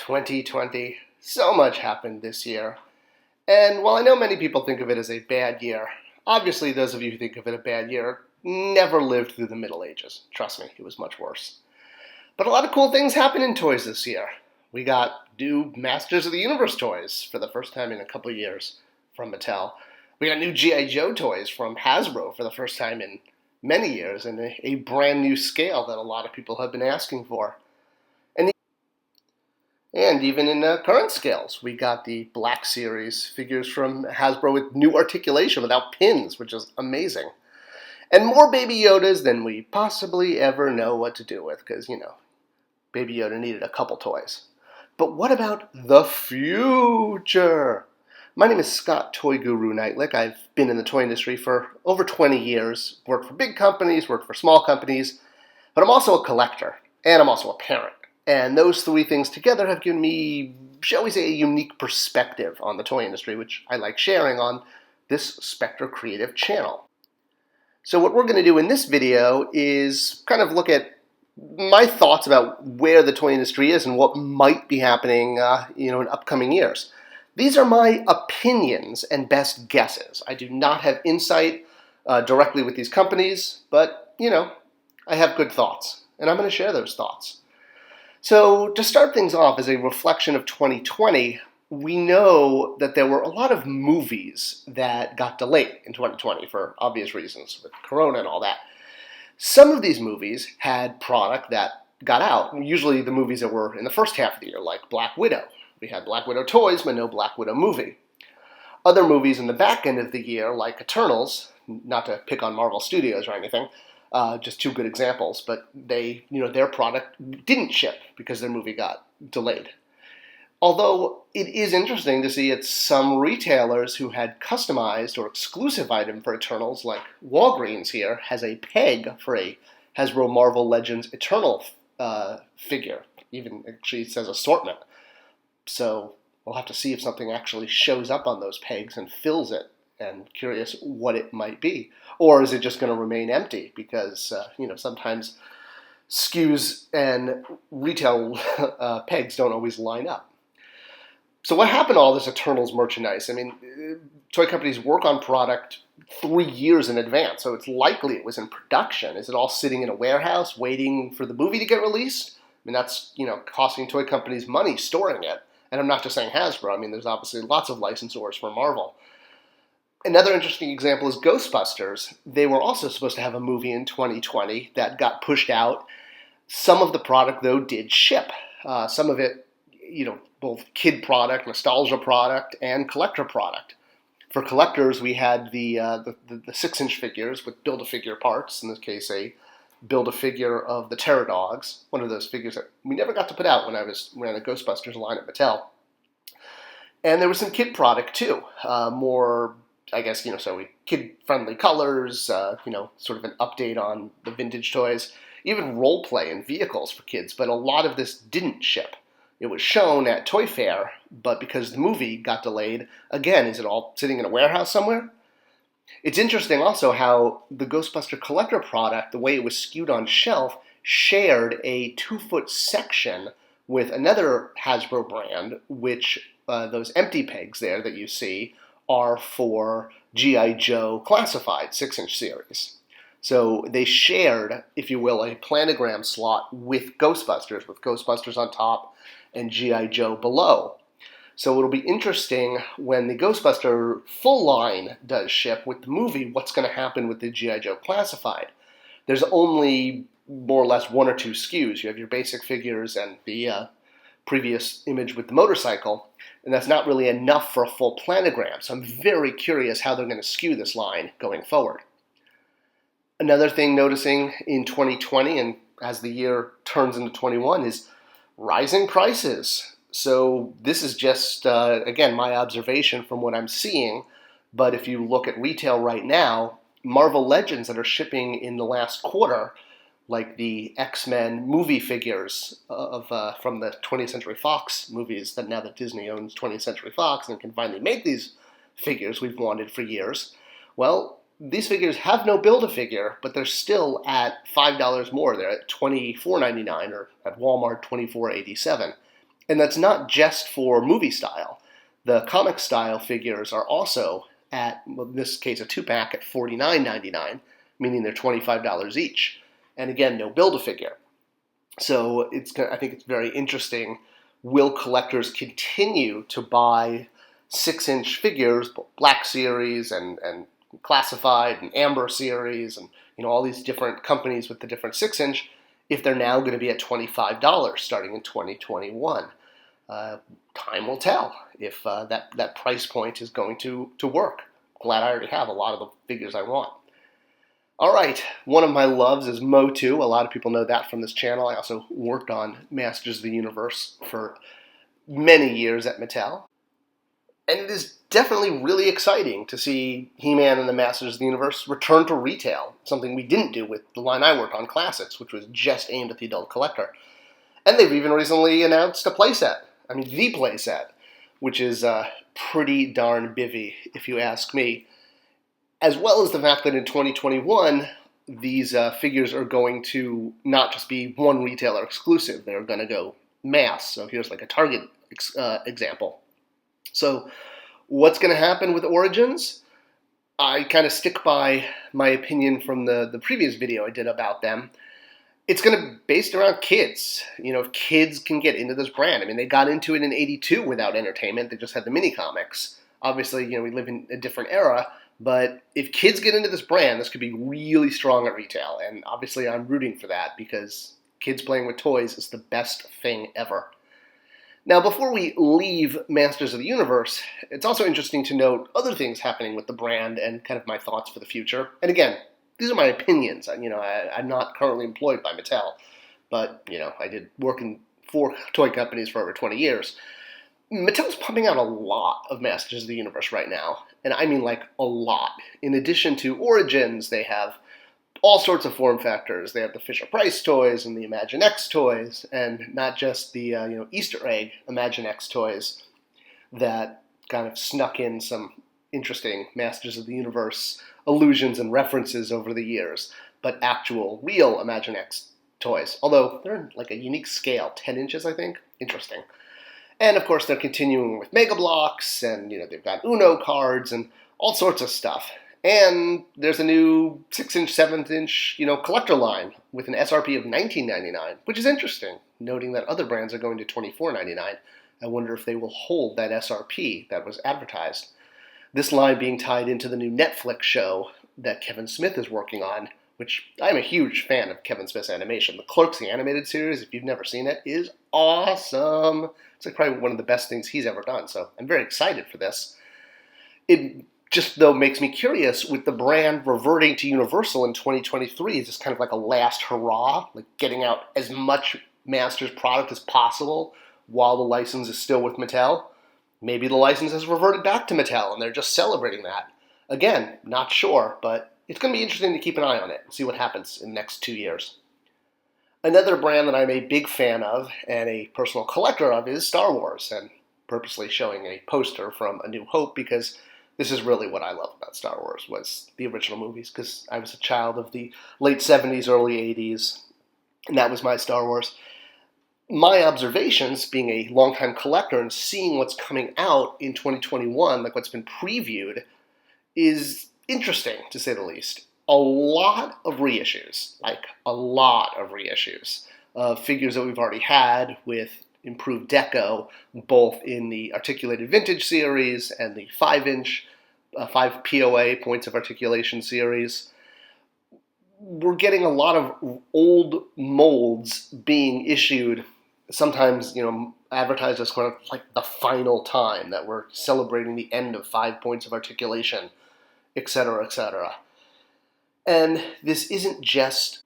2020. So much happened this year. And while I know many people think of it as a bad year, obviously those of you who think of it a bad year never lived through the Middle Ages. Trust me, it was much worse. But a lot of cool things happened in toys this year. We got new Masters of the Universe toys for the first time in a couple of years from Mattel. We got new G.I. Joe toys from HASBRO for the first time in many years, and a brand new scale that a lot of people have been asking for. And even in current scales, we got the Black Series figures from HASBRO with new articulation without pins, which is amazing. And more Baby Yodas than we possibly ever know what to do with, because, Baby Yoda needed a couple toys. But what about the future? My name is Scott ToyGuru Neitlich. I've been in the toy industry for over 20 years, worked for big companies, worked for small companies, but I'm also a collector, and I'm also a parent. And those three things together have given me, shall we say, a unique perspective on the toy industry, which I like sharing on this Spectre Creative channel. So what we're going to do in this video is kind of look at my thoughts about where the toy industry is and what might be happening in upcoming years. These are my opinions and best guesses. I do not have insight directly with these companies, but, I have good thoughts, and I'm going to share those thoughts. So to start things off, as a reflection of 2020, we know that there were a lot of movies that got delayed in 2020 for obvious reasons, with Corona and all that. Some of these movies had product that got out, usually the movies that were in the first half of the year, like Black Widow. We had Black Widow toys, but no Black Widow movie. Other movies in the back end of the year, like Eternals, not to pick on Marvel Studios or anything, just two good examples, but they, their product didn't ship because their movie got delayed. Although it is interesting to see at some retailers who had customized or exclusive item for Eternals, like Walgreens here, has a peg for a Hasbro Marvel Legends Eternal figure. Even actually it says assortment. So we'll have to see if something actually shows up on those pegs and fills it. And curious what it might be. Or is it just going to remain empty? Because, sometimes SKUs and retail pegs don't always line up. So what happened to all this Eternals merchandise? I mean, toy companies work on product 3 years in advance, so it's likely it was in production. Is it all sitting in a warehouse waiting for the movie to get released? I mean, that's, costing toy companies money storing it. And I'm not just saying Hasbro. I mean, there's obviously lots of licensors for Marvel. Another interesting example is Ghostbusters. They were also supposed to have a movie in 2020 that got pushed out. Some of the product, though, did ship. Some of it, both kid product, nostalgia product, and collector product. For collectors, we had the 6-inch figures with Build-A-Figure parts. In this case, a Build-A-Figure of the Terror Dogs, one of those figures that we never got to put out when I ran a Ghostbusters line at Mattel. And there was some kid product, too, more, I guess, so kid-friendly colors, sort of an update on the vintage toys, even role play and vehicles for kids, but a lot of this didn't ship. It was shown at Toy Fair, but because the movie got delayed, again, is it all sitting in a warehouse somewhere? It's interesting also how the Ghostbuster collector product, the way it was skewed on shelf, shared a 2-foot section with another Hasbro brand, which those empty pegs there that you see are for G.I. Joe classified 6-inch series. So they shared, if you will, a planogram slot with Ghostbusters on top and G.I. Joe below. So it'll be interesting when the Ghostbuster full line does ship with the movie, what's going to happen with the G.I. Joe classified. There's only more or less 1 or 2 SKUs. You have your basic figures and the previous image with the motorcycle, and that's not really enough for a full planogram. So I'm very curious how they're going to skew this line going forward. Another thing noticing in 2020 and as the year turns into 21 is rising prices. So this is just, again, my observation from what I'm seeing. But if you look at retail right now, Marvel Legends that are shipping in the last quarter, like the X-Men movie figures from the 20th Century Fox movies, that now that Disney owns 20th Century Fox and can finally make these figures we've wanted for years. Well, these figures have no Build-A-Figure, but they're still at $5 more. They're at $24.99 or at Walmart $24.87. And that's not just for movie style. The comic style figures are also at, well, in this case, a 2-pack at $49.99, meaning they're $25 each. And again, no Build-A-Figure. So I think it's very interesting. Will collectors continue to buy 6-inch figures, Black Series and Classified and Amber Series, and all these different companies with the different 6-inch, if they're now going to be at $25 starting in 2021? Time will tell if that price point is going to work. Glad I already have a lot of the figures I want. All right, one of my loves is Motu. A lot of people know that from this channel. I also worked on Masters of the Universe for many years at Mattel. And it is definitely really exciting to see He-Man and the Masters of the Universe return to retail, something we didn't do with the line I worked on, Classics, which was just aimed at the adult collector. And they've even recently announced a playset. I mean, the playset, which is pretty darn bivvy, if you ask me. As well as the fact that in 2021, these figures are going to not just be one retailer exclusive. They're going to go mass. So here's like a Target example. So what's going to happen with Origins? I kind of stick by my opinion from the previous video I did about them. It's going to be based around kids. If kids can get into this brand. I mean, they got into it in '82 without entertainment. They just had the mini comics. Obviously, we live in a different era. But if kids get into this brand, this could be really strong at retail. And obviously I'm rooting for that because kids playing with toys is the best thing ever. Now, before we leave Masters of the Universe, it's also interesting to note other things happening with the brand and kind of my thoughts for the future. And again, these are my opinions. I'm not currently employed by Mattel, but I did work in 4 toy companies for over 20 years. Mattel's pumping out a lot of Masters of the Universe right now, and I mean like a lot. In addition to Origins, they have all sorts of form factors. They have the Fisher-Price toys and the Imagine-X toys, and not just the Easter egg Imagine-X toys that kind of snuck in some interesting Masters of the Universe allusions and references over the years, but actual, real Imagine-X toys. Although they're in like a unique scale, 10 inches, I think. Interesting. And of course, they're continuing with Mega Blocks, and they've got Uno cards and all sorts of stuff. And there's a new 6-inch, 7-inch, collector line with an SRP of $19.99, which is interesting, noting that other brands are going to $24.99. I wonder if they will hold that SRP that was advertised. This line being tied into the new Netflix show that Kevin Smith is working on, which I'm a huge fan of Kevin Smith's animation. The Clerks, the animated series, if you've never seen it, is awesome. It's like probably one of the best things he's ever done, so I'm very excited for this. It just, though, makes me curious with the brand reverting to Universal in 2023. Is this kind of like a last hurrah, like getting out as much Masters product as possible while the license is still with Mattel? Maybe the license has reverted back to Mattel and they're just celebrating that. Again, not sure, but it's going to be interesting to keep an eye on it and see what happens in the next 2 years. Another brand that I'm a big fan of and a personal collector of is Star Wars, and purposely showing a poster from A New Hope because this is really what I love about Star Wars, was the original movies, because I was a child of the late 70s, early 80s, and that was my Star Wars. My observations, being a longtime collector and seeing what's coming out in 2021, like what's been previewed, is interesting, to say the least. A lot of reissues, like a lot of reissues of figures that we've already had with improved deco, both in the Articulated Vintage series and the 5-inch, 5 POA, Points of Articulation series. We're getting a lot of old molds being issued, sometimes, advertised as kind of like the final time that we're celebrating the end of 5 Points of Articulation, etc., etc. And this isn't just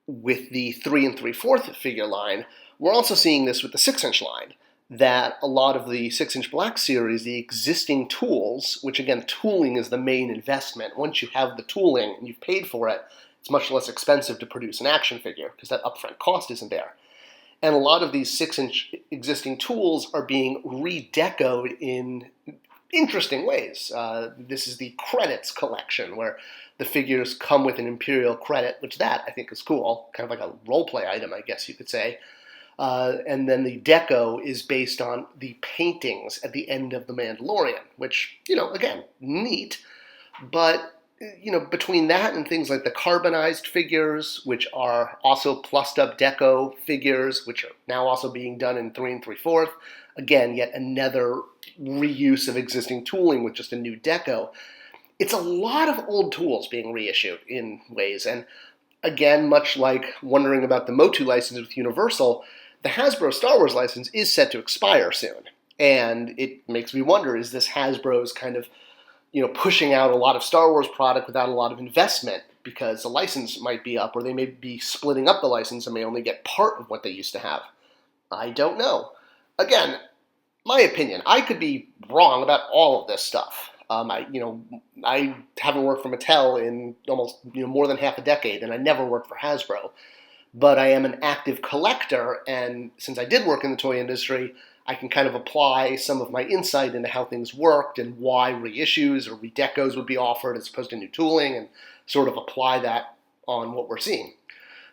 with the 3 3/4 figure line. We're also seeing this with the 6-inch line, that a lot of the 6-inch Black Series, the existing tools, which again, tooling is the main investment. Once you have the tooling and you've paid for it, it's much less expensive to produce an action figure because that upfront cost isn't there. And a lot of these 6-inch existing tools are being redecoed in interesting ways. This is the credits collection, where the figures come with an Imperial credit, which that I think is cool, kind of like a role-play item, I guess you could say. And then the deco is based on the paintings at the end of The Mandalorian, which, again, neat. But, between that and things like the carbonized figures, which are also plussed up deco figures, which are now also being done in 3 3/4, again, yet another reuse of existing tooling with just a new deco. It's a lot of old tools being reissued in ways. And again, much like wondering about the Motu license with Universal, the Hasbro Star Wars license is set to expire soon. And it makes me wonder, is this Hasbro's kind of, pushing out a lot of Star Wars product without a lot of investment because the license might be up, or they may be splitting up the license and may only get part of what they used to have? I don't know. Again, my opinion, I could be wrong about all of this stuff. I haven't worked for Mattel in almost more than half a decade, and I never worked for Hasbro. But I am an active collector, and since I did work in the toy industry, I can kind of apply some of my insight into how things worked and why reissues or redecos would be offered as opposed to new tooling, and sort of apply that on what we're seeing.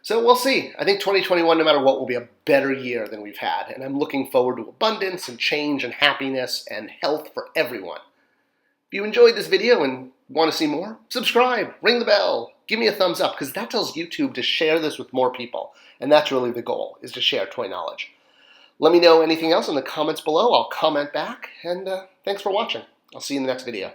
So we'll see. I think 2021, no matter what, will be a better year than we've had, and I'm looking forward to abundance and change and happiness and health for everyone. If you enjoyed this video and want to see more, subscribe, ring the bell, give me a thumbs up, because that tells YouTube to share this with more people. And that's really the goal, is to share toy knowledge. Let me know anything else in the comments below. I'll comment back, and thanks for watching. I'll see you in the next video.